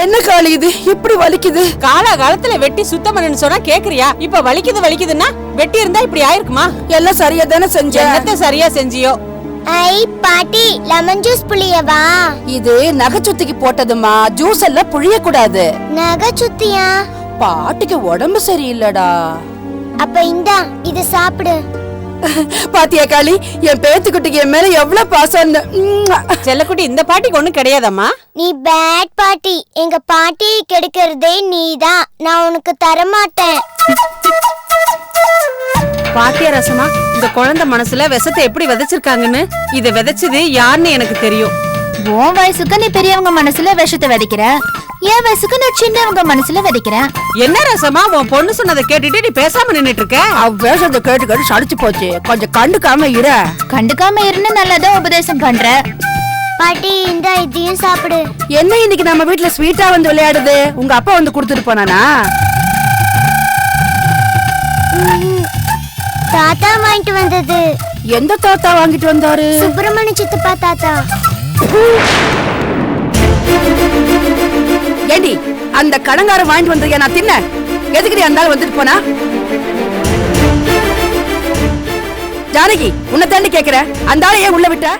என்ன காலி இது இப்படி வலிக்குது? காலத்துல வெட்டி சுத்தம் பண்ணு சொன்னா கேக்குறியா? இப்ப வலிக்குதுன்னா வெட்டி இருந்தா இப்படி ஆயிருக்குமா? எல்லாம் சரியா தானே செஞ்ச? என்னத்த சரியா செஞ்சியோ? ஐ பாட்டி, லெமன் ஜூஸ் புளியவா? இது நகைச்சுத்திக்கு போட்டதுமா, ஜூஸ் எல்லாம் புளிய கூடாது. நகைச்சுத்தியா? பாட்டிக்கு உடம்பு சரியில்லடா. அப்ப இந்தா, இது சாப்பிடு. பாத்தியா காளி, என் பேத்துக்குட்டிக்கு என் மேல எவ்வளவு பாசம். செல்லக்குட்டி, இந்த பாட்டிக்கு ஒண்ணும் கிடையாதம்மா. நீ பேட் பாட்டி. எங்க பாட்டியை கெடுக்கிறதே நீதான். நான் உனக்கு தரமாட்டேன். பாட்டியா ரசமா, இந்த குழந்தை மனசுல விஷத்தை எப்படி விதைச்சிருக்காங்கன்னு, இத விதைச்சது யாருன்னு எனக்கு தெரியும். உன் வயசுக்கு நீ பெரியவங்க மனசுல விஷத்தை விதைக்கிற, என் வயசுக்கு நான் சின்னவங்க மனசுல விதைக்கிறேன். என்ன ரசமா, உன் பொண்ணு சொன்னதை கேட்டுட்டு நீ பேசாம நின்னுட்டு இருக்க? அவ பேசுறத கேட்டு கேட்டு சடிச்சு போச்சு. கொஞ்சம் கண்டுக்காம இரு. கண்டுக்காம இருந்து நல்லதான் உபதேசம் பண்ற. பாட்டி, இந்த இதையும் சாப்பிடு. என்ன இன்னைக்கு நம்ம வீட்டுல ஸ்வீட்டா வந்து விளையாடுது? உங்க அப்பா வந்து கொடுத்துட்டு போனானா? தாத்தா வாங்கிட்டு வந்தது. எந்த தாத்தா வாங்கிட்டு வந்தாரு? சுப்பிரமணிய சித்தப்பா தாத்தா. ஏண்டி, அந்த கடங்கார வாங்கிட்டு வந்திருக்கேன் நான் தின்ன. எதுக்கு நீ அந்த ஆள் வந்துட்டு போனா? ஜானகி, உன்னை தாண்டி கேக்குற, அந்த ஆளை ஏன் உள்ள விட்ட?